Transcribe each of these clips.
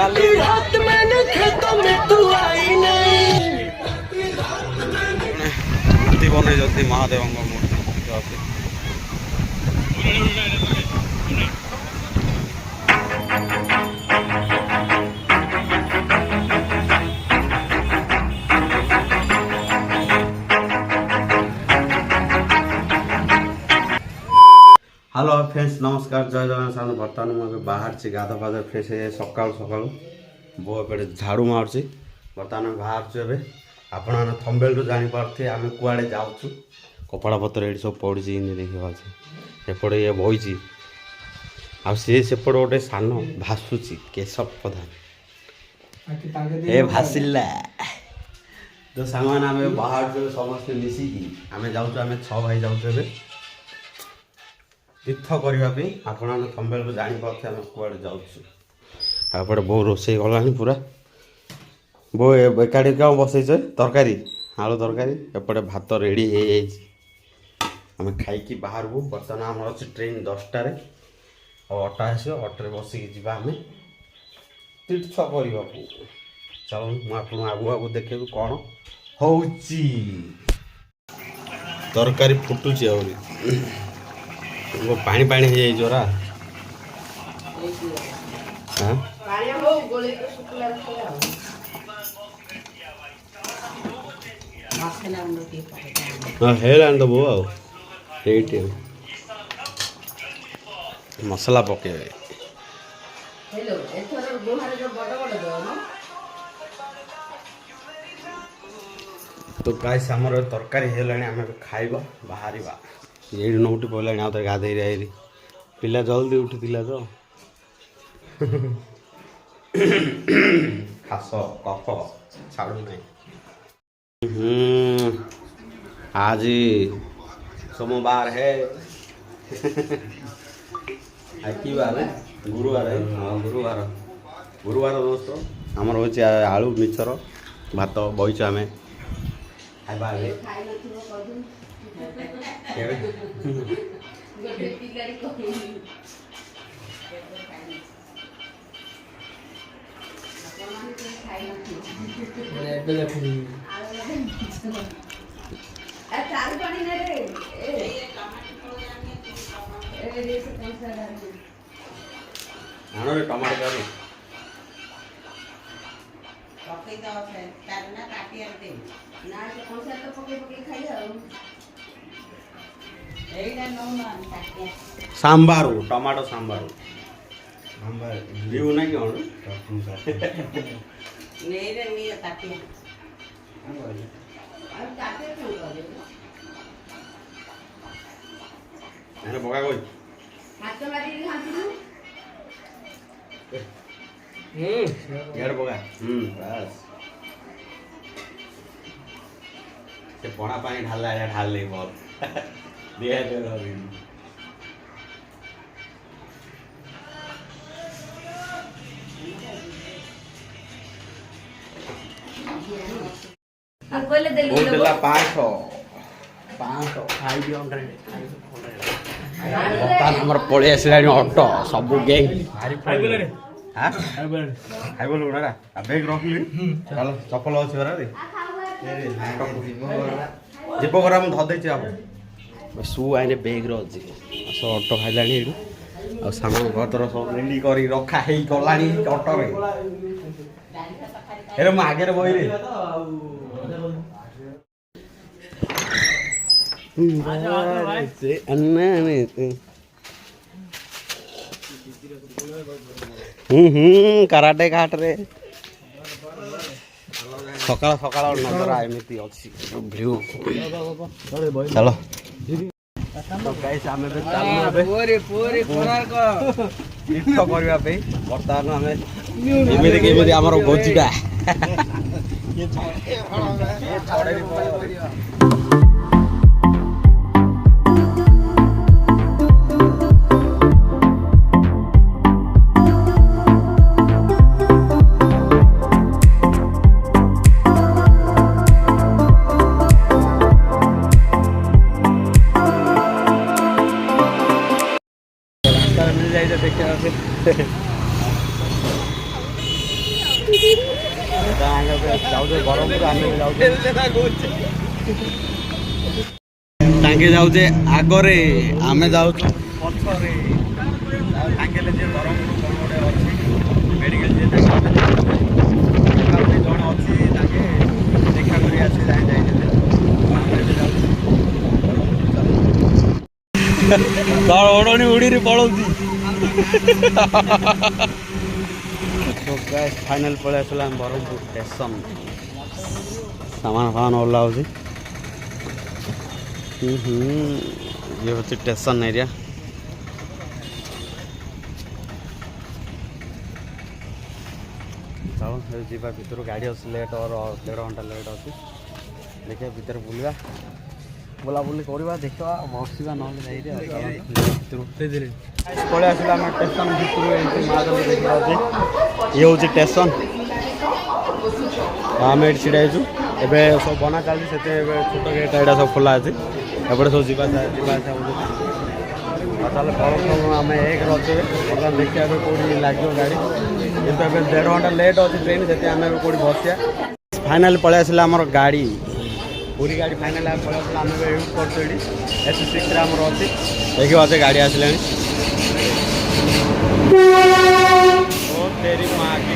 काली रात मैंने खेतों में तू आई नहीं मूर्ति बनै जति महादेव मूर्ति हेलो फ्रेंड्स नमस्कार जय जगन्नाथ सामने बर्तमान मुझे बाहर से गाधा पाधा फ्रेश है सका सका बो एपटे झाड़ू मार्ची बर्तमान बाहर आपण थंबेल रू जापारे आम कुआड़े जाऊँ कपड़ा पतर ये सब पड़ी देखा एपटे ये बही आसेपट गोटे सान भासुची केशव प्रधान ए भासिला तो सांग मैंने बाहर समस्ते मिसिकी आम जाऊँ आम 6 भाई जाऊँ तीर्थ करने आपण थंबेल को जापारे आम कुआड़े जापटे बो रोसे गला पूरा बो एकाड़ी क्या बसई तरकारी आलू तरकारी एपटे भात रेडी हो आम खाई बाहर को बर्तमान आम अच्छे ट्रेन 10टार और अटा आस अटे बसिकी जावा आम तीर्थ करने चलो मुझे आगू आगू देखे कौन हो तरकारी फुटुची आहरी वो पानी पानी हो जाए जोरा हाँ हेलान दबो आईटे मसला पके तो गाइस आमर तरकारी हेलानी आम खाइबा बाहर ये नौटी पड़े आउ थे गाधे आई पिला जल्दी उठी तो खास कफ छाड़ू नहीं आज सोमवार है आज की बार है गुरुवार है हाँ गुरुवार दोस्तों आमर हो आलू मिक्सर भात बईच आम खाइबा टमाटो सांबार टमाटो सांबार ना कि बगा कोई बगा बस से पणा पानी ढाल नहीं बहुत दिया देला 500 बर्तमान आम पलि आसला अटो सब गैंग खाइबल गुड़ा बैग रखली चलो चपल अच्छे जीप करा मुझे धदे शू आईने बैग रही सो अटो खाइला सामान घर सब रेडी कर रखा है गला अटो में मु आगे बही कराटे घाट रे सकाल सकाल नजर एमती अच्छी भ्यू चलो गाइस आम तीर्थ करने बर्तमान आम एमती आमर भोजीटा ଯାଉଛେ ବ୍ରହ୍ମପୁର ଆମେ ବି ଯାଉଛେ ତାଙ୍କେ ଯାଉଛେ ଆଗରେ ଆମେ ଯାଉଛୁ ପଛରେ ତାଙ୍କେ ଯିଏ ବ୍ରହ୍ମପୁର କ'ଣ ଗୋଟେ ଅଛି ମେଡ଼ିକାଲ ଯିଏ ଜଣେ ଅଛି ତାଙ୍କେ ଦେଖା କରି ଆସି ଯାଇଥିଲେ ଆମେ ଏବେ ଯାଉଛୁ ତଳ ଓଡ଼ଣି ଉଡ଼ିରେ ପଳଉଛି फाइनल पड़े आसला ब्रह्मपुर स्टेशन सामान फामान ओह्लाऊँ ये हूँ स्टेशन एरिया चलो जीवा भर गाड़ी अच्छे लेट और 1.5 घंटा लेट अच्छे देखिए भर बुलवा बुलाबुली करवा देखा बसवा ना पलि आसला स्टेशन भर एंट्री मार देखा ये हूँ स्टेशन आम ये छिड़ा एबे सब बना चलती से छोट गेट यहाँ सब खोला अच्छे एपटे सब जीवा चलो प्रथम आम एक अच्छे बर्तमान देखिए कौटी लगे गाड़ी कितु 1.5 घंटा लेट अच्छे ट्रेन से आम कौटी बसिया फाइनाल पलि आसला आम गाड़ी पूरी गाड़ी फाइनाल पलि आसला आम यूज कर S6 आमर अच्छी देखिए अच्छे गाड़ी आसला तेरी माँ की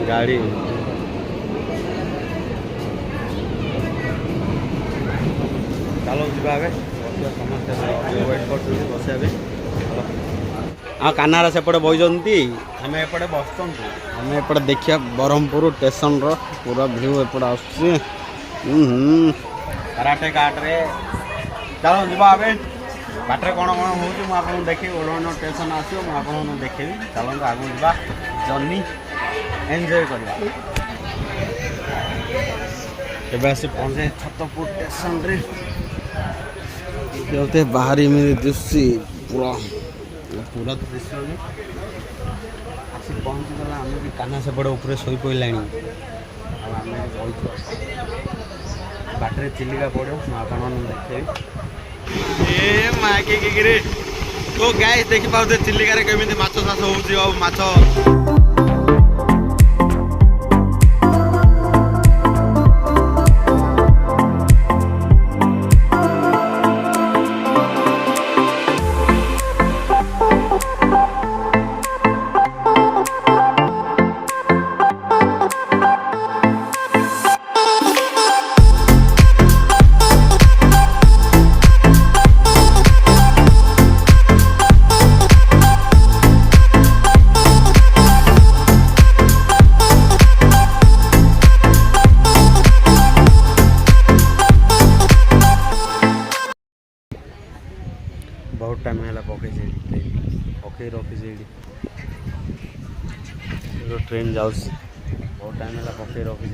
गाड़ी चलो जीवा समस्त वेट कर बसा कानार सेपटे बही आम एपटे बसचु आम एपटे देखिए ब्रह्मपुर स्टेशन पूरा भ्यू एपटे आराटे घाटे चलो जीवा बाटर कौन कौन हो देखे ओडन स्टेशन आसो मुझे देखेबी चलते आगे जा जर्नी एंजॉय करवा आसी पहुँचे छतरपुर स्टेशन रे बाहरी मेरे दृश्य पूरा पूरा दृश्य आसी पहुँची गला आम भी काना सेपटे ऊपर शोई पड़ा आम बाटर चिलिका पड़ो मुझे देखेबी तो गाइस देखी पाते चिलिका केमी माछ चाष हो बहुत टाइम है पकई पकई रखी ट्रेन जाऊँ बहुत टाइम है पकई रखी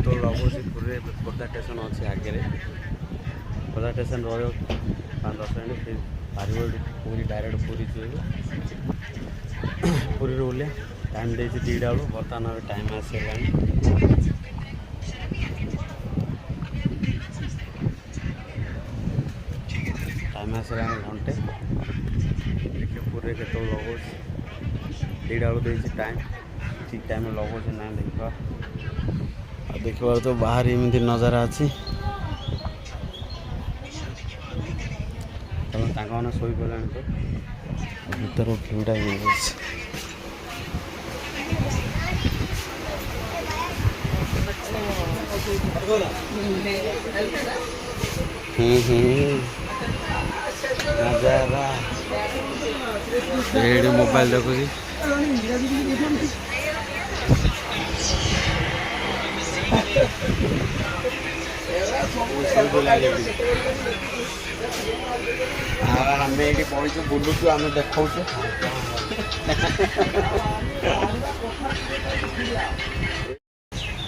तो लगुच पूरे खोर्धा स्टेशन अच्छे आगे खोर्धा स्टेशन रहा 5-10 मिनट फिर पार पूरी डायरेक्ट पूरी पूरी ओह्लिया टाइम दे 2टा बेलू बर्तमान टाइम आसगा टाइम आसला घंटे देखिए पूरे के लगुच 2टा बेलू दे टाइम ठीक टाइम लगुच ना देखा देखिए तो बाहर एमती नजारा अच्छी मैंने शोई पड़ा तो भर भ्यूटा नजारा मोबाइल देखुची आम ये पहुँचु बुलुचु आम देखा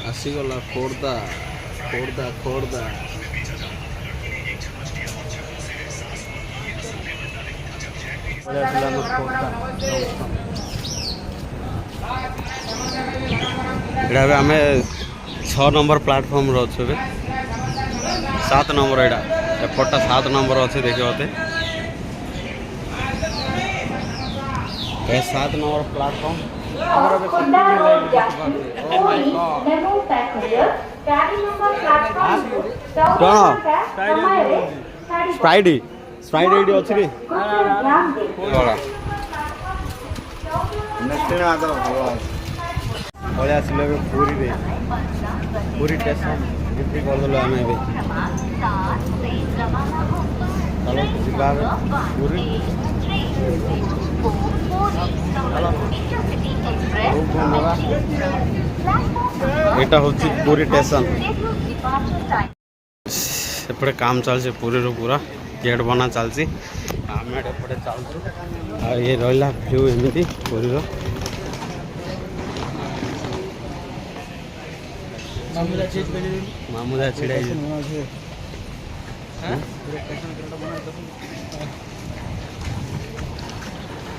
आसीगला खोर्धा खोर्धा खोर्धा एटा आम 6 नंबर प्लाटफर्म अच्छे 7 नंबर यहाँ एपटा 7 नंबर अच्छे देखिए ये 7 number platform Konda Road Junction, Puri, Nemo passenger, carry number platform 2, ସମୟରେ ସ୍ପ୍ରାଇଟ୍ ଏଇଠି ଅଛି କି ଧ୍ୟାନ ଦେଇ ପଳେଇ ଆସିଲୁ ଏବେ ପୁରୀରେ ପୁରୀ ଷ୍ଟେସନ୍ ଏଣ୍ଟ୍ରି କରିଦେଲୁ ଆମେ ଏବେ ଚାଲ ଯିବା ଏବେ ପୁରୀ ଏଇଟା ହେଉଛି ପୁରୀ ଷ୍ଟେସନ୍ ଏପଟେ କାମ ଚାଲିଛି ପୁରୀର ପୁରା ଗେଟ୍ ବନା ଚାଲିଛି ଆମେ ଏପଟେ ଚାଲୁଛୁ ଆଉ ଇଏ ରହିଲା ଭ୍ୟୁ ଏମିତି ପୁରୀର ମାମୁଦା ଛିଡ଼ା ହେଇଛି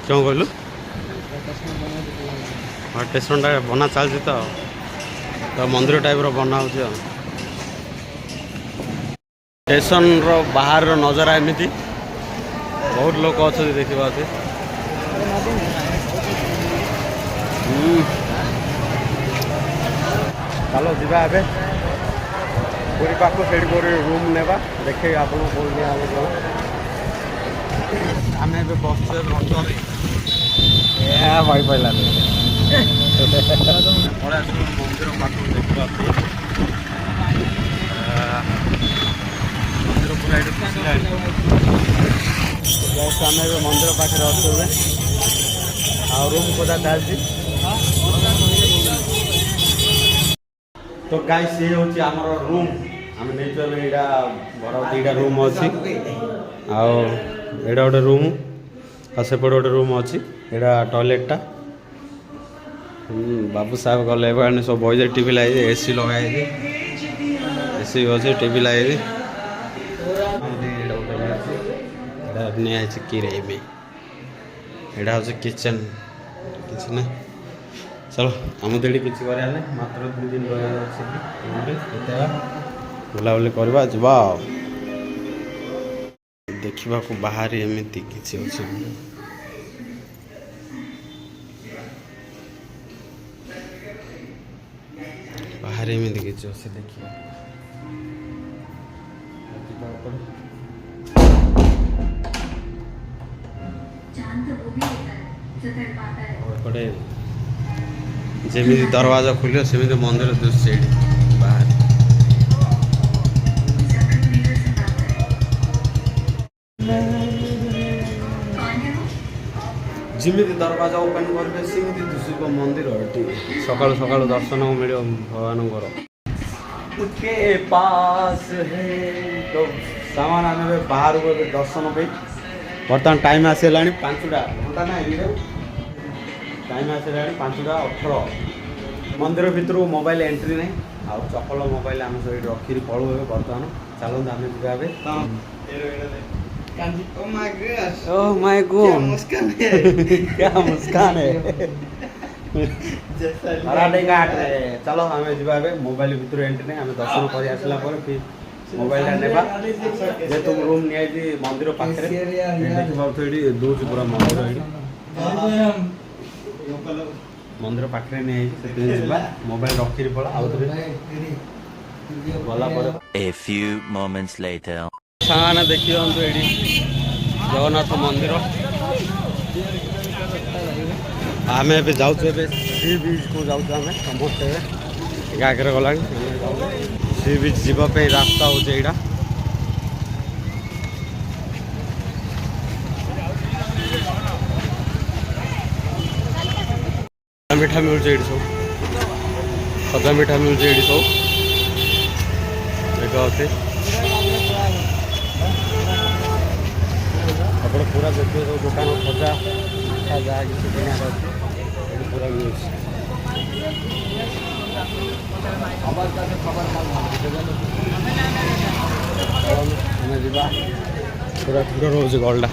କ'ଣ କହିଲୁ ହଁ ଷ୍ଟେସନଟା ବନା ଚାଲିଛି ତ ମନ୍ଦିର ଟାଇପ୍ର ବନା ହେଉଛି ଆଉ ଷ୍ଟେସନର ବାହାରର ନଜରା ଏମିତି ବହୁତ ଲୋକ ଅଛନ୍ତି ଦେଖିବାକୁ ଚାଲ ଯିବା ଏବେ ପୁରୀ ପାଖକୁ ସେଇଠି ଗୋଟେ ରୁମ୍ ନେବା ଦେଖେଇ ଆପଣଙ୍କୁ କେଉଁଠି ନିଆହେବ କ'ଣ ଆମେ ଏବେ ବସୁଛୁ ଅଟୋରେ ଭାଇ ପାଇଲାନି ପଳେଇ ଆସିଲୁ ମନ୍ଦିର ପାଖକୁ ଦେଖିବା ମନ୍ଦିର ପୁରା ଏଠି ଖସିଲାଣି ଆମେ ଏବେ ମନ୍ଦିର ପାଖରେ ଅଛୁ ଏବେ ଆଉ ରୁମ୍ ଖୋଜା ଚାଲିଛି ତ ଗାଈ ସିଏ ହେଉଛି ଆମର ରୁମ୍ ଆମେ ନେଇଛୁ ଏବେ ଏଇଟା ବଡ଼ ଦୁଇଟା ରୁମ୍ ଅଛି ଆଉ ଏଇଟା ଗୋଟେ ରୁମ୍ ଆଉ ସେପଟେ ଗୋଟେ ରୁମ୍ ଅଛି ଏଇଟା ଟଏଲେଟ୍ଟା ବାବୁ ସାହେବ ଗଲେ ଏବେ ଆଣି ସବୁ ବଇଜେ ଟିଭି ଲାଗିଛି ଏସି ଲଗାଇଛି ଏସି ଅଛି ଟିଭି ଲାଗିଛି ଏଇଟା ନିଆଯାଇଛି କିରାଇବେ ଏଇଟା ହେଉଛି କିଚେନ୍ କିଛି ନାହିଁ ଚାଲ ଆମ ଦେଠି କିଛି କରିବା ନାହିଁ ମାତ୍ର 2 ଦିନ ରହିବାର ଅଛି ଏତେ ବୁଲାବୁଲି କରିବା ଯିବା ଆଉ ଦେଖିବାକୁ ବାହାରେ ଏମିତି କିଛି ଅଛି ବାହାରେ ଏମିତି କିଛି ଅଛି ଦେଖିବା ଏପଟେ ଯେମିତି ଦରୱାଜା ଖୋଲିବ ସେମିତି ମନ୍ଦିର ଦିଶୁଛି ସେଇଠି ବାହାରେ ଯେମିତି ଦରୱାଜା ଓପେନ୍ କରିବେ ସେମିତି ଦିଶିବ ମନ୍ଦିର ଏଠି ସକାଳୁ ସକାଳୁ ଦର୍ଶନ ମିଳିବ ଭଗବାନଙ୍କର ଉକେ ପାସ୍ ତ ସାମାନ ଆମେ ବାହାରକୁ ଏବେ ଦର୍ଶନ ପାଇଁ ବର୍ତ୍ତମାନ ଟାଇମ୍ ଆସିଗଲାଣି 5ଟା ଘଣ୍ଟା ନାହିଁ ଟାଇମ୍ ଆସିଲାଣି 5:18 ମନ୍ଦିର ଭିତରକୁ ମୋବାଇଲ ଏଣ୍ଟ୍ରି ନାହିଁ ଆଉ ଚପଲ ମୋବାଇଲ ଆମେ ସବୁ ଏଠି ରଖିକି ପଳୁ ଏବେ ବର୍ତ୍ତମାନ ଚାଲନ୍ତୁ ଆମେ ଯିବା ଏବେ ओह माय गॉड क्या मुस्कान है चलो आम जा मोबाइल भर एंट्री नहीं आम दर्शन कर आसला मोबाइल नेबा जेहेतु रूम नि मंदिर पाखे देखिए दूर पूरा मंदिर मंदिर पाखे नहीं मोबाइल रखी पड़ा आउ गला A few moments later. साने देखिए ये जगन्नाथ मंदिर आम ए जाऊँ सी बीच को जाऊँ आम समस्त आगे गला सी बीच जावाई रास्ता हूँ यहाँ मिठा मिलूँ ये सब खजा मिठा मिलूँ ये सब देखते अपने पूरा देखिए सब दुकान खजा मिठा जहाँ किसी किनार अच्छे पूरा मिलूँ पूरा ভিড় রয়েছে গলটা।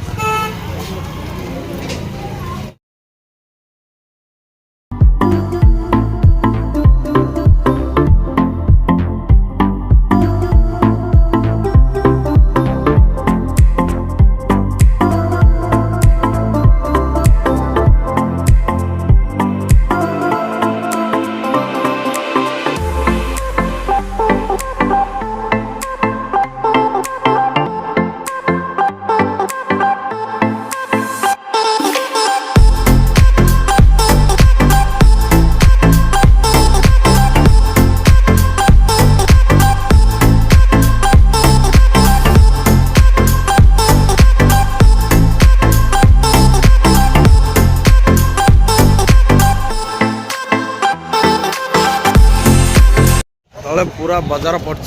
पूरा बजार पड़छ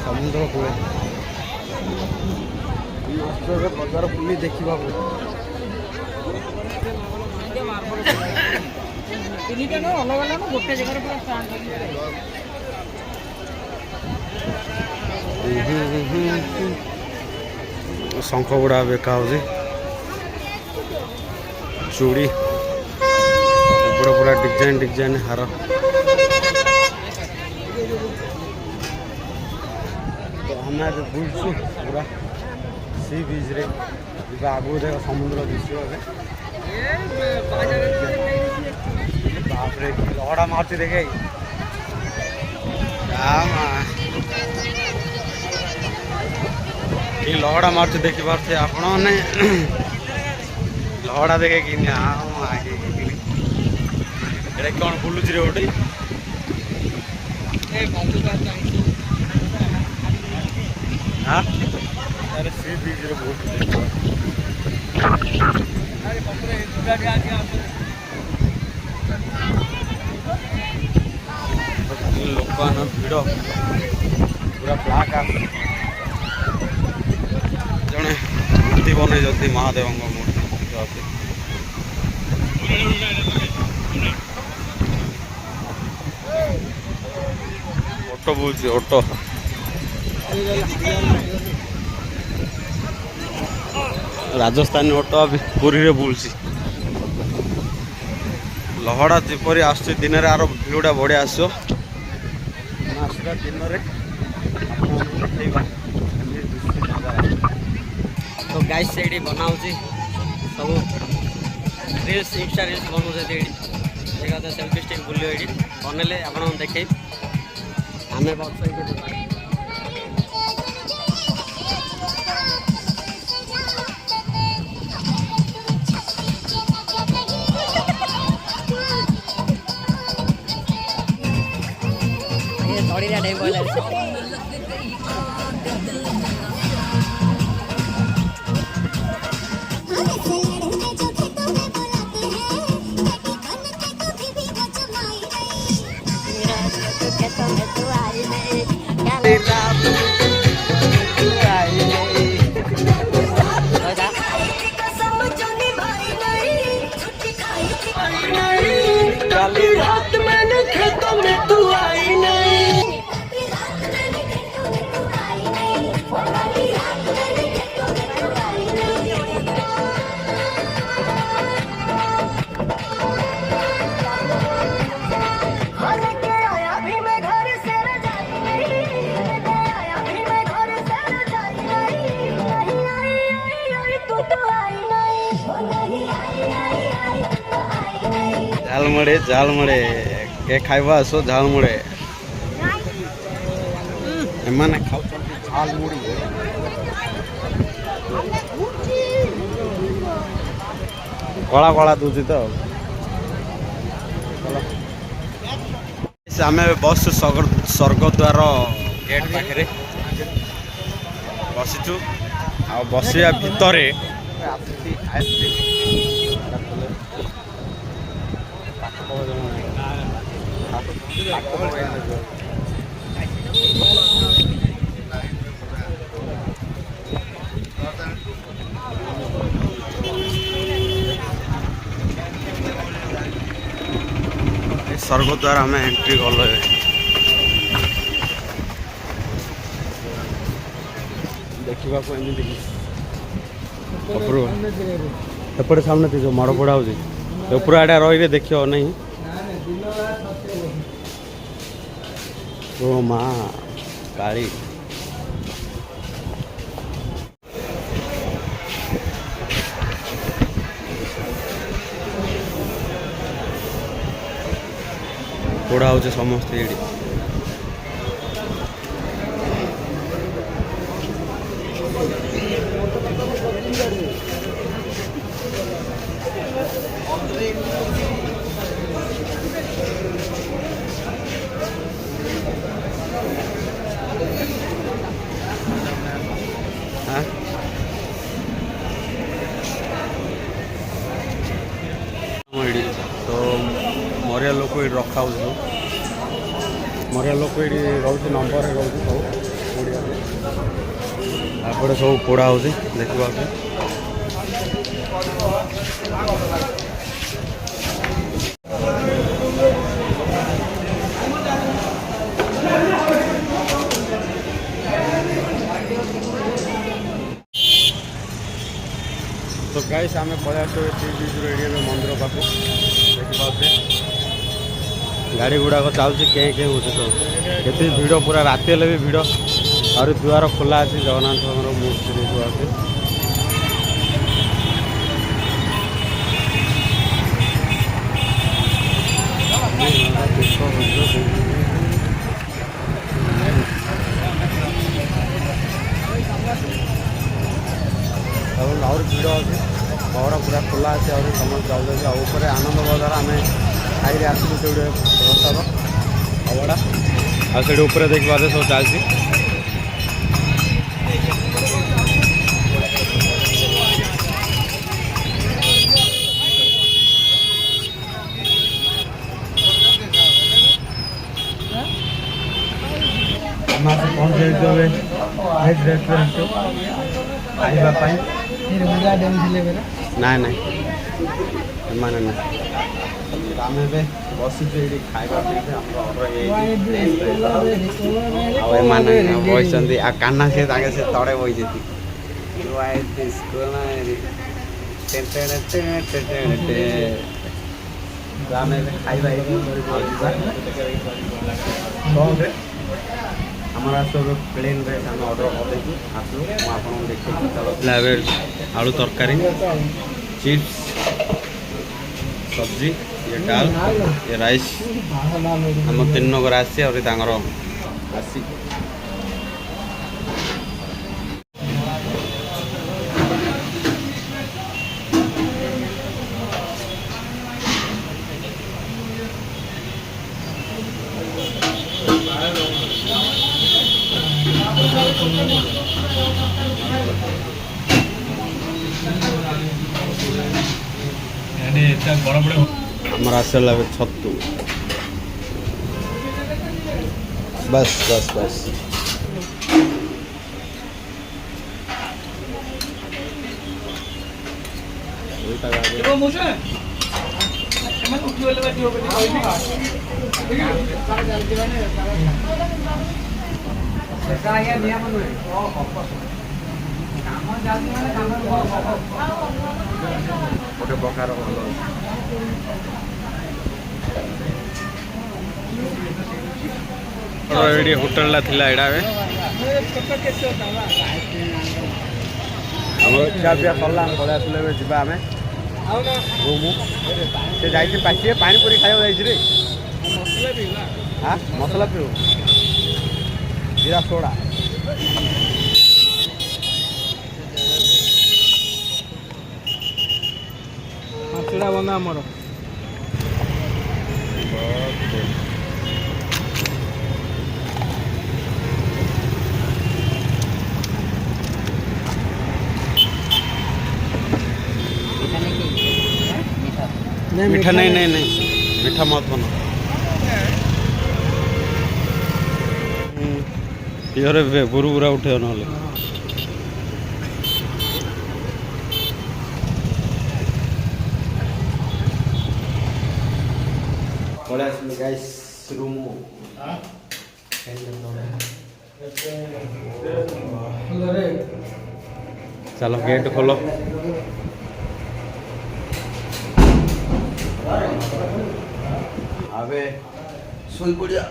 समुद्र कूले बजार बुली देखा शंख गुड़ा बेका चूड़ी पूरा पूरा डिजाइन डिजाइन हार तो हमें आज बुलचु पूरा सी बीच रे आगू देख समुद्र दिशा बापरे लहड़ा मार्च देखे लहड़ा मार्च देखी पारे आपण मैंने लहड़ा देखे कि कौन बुलूच रे गोटे हाँ अरे सी बीच रे बहुत लोक भिड़ पूरा ब्लाक जड़े मूर्ति बनई महादेव मूर्ति ऑटो बोलছি ऑटो राजस्थानी ऑटो अभी पुरी रे बोलছি लहड़ा जपरी आस दिन में आर भिड़ा बढ़िया आसो दिन तो गाइस से बनाऊ सब रील्स इंस्टा रील्स बनाऊ देखा सेल्फी स्टिक बुल बनले आप देखे आमे रात मैंने खेतों में तू आई नहीं झालमुड़े के खाइबा आसो झालमुड़े एमाने खाउछन्ति झालमुड़ी कला कला दूची तो आम बस स्वर्गद्वार गेट पाखे बसीचु आ बसिया भितर स्वर्गद्वार आम एंट्री कल देखा एपटे सामने थी जो माड़ पड़ा हो पूरा आड़े रही देख नहीं ओ माँ काली पोड़ा हो समस्ते ये तो मरिया लोक रखा ମରିଆ ଲୋକ ଏଇଠି ରହୁଛି ନମ୍ବରରେ ରହୁଛି ସବୁ ପୋଡ଼ିଆରେ ତାପରେ ସବୁ ପୋଡ଼ା ହେଉଛି ଦେଖିବାକୁ। तो गाइस आम पलि आस एरिया मंदिर पाख देखिए गाड़ी गुड़ाक चलुची के हो सब भिड़ पूरा राति भी भिड़ और दुआर खोला अच्छी जगन्नाथ मूर्ति देखा और भिड़ अच्छे पहड़ पूरा खोला अच्छे और समस्त जाऊँगे आनंद बजार आम खाई आसलु से प्रसाद अवड़ा आगे देखिए सब चलती पहुँचे वेज रेस्टोरेंट खावाई ना ना माने ना आम बस खावा बसती काना से तड़े बही आम खाଇବା आमर सब प्लेन राइस आम अर्डर कर आसलु आपको देखिए आलू तरकारी चिप्स सब्जी ये दाल ये राइस आम 3 नगर आसी और आसी आमर आसला छतु बस बस बस गोटे प्रकार ये होटेल थिला एडा आम खिया पिया सरला पलि आसले जा आम रूम से जाइए पाखे पानी पूरी खाया जाइए हाँ मसला पीऊ जीरा सोडा माछड़ा बना आमर मीठा नहीं नहीं नहीं मीठा मत बना ये बुरु बुरा उठे ना पलि आसलु गाइस रूम चलो गेट खोलो अबे सोई पड़िया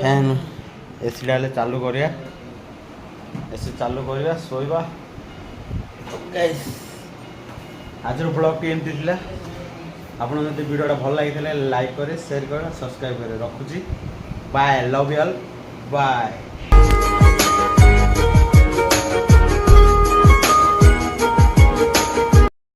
फैन एसी डाले चालू करिया एसी चालू करिया सोईबा गाइस आज ब्लॉग टी एमती थिला आपन जदि वीडियोटा भल लागिथिले लाइक करे शेयर करे सब्सक्राइब करे रखुची bye love you all bye.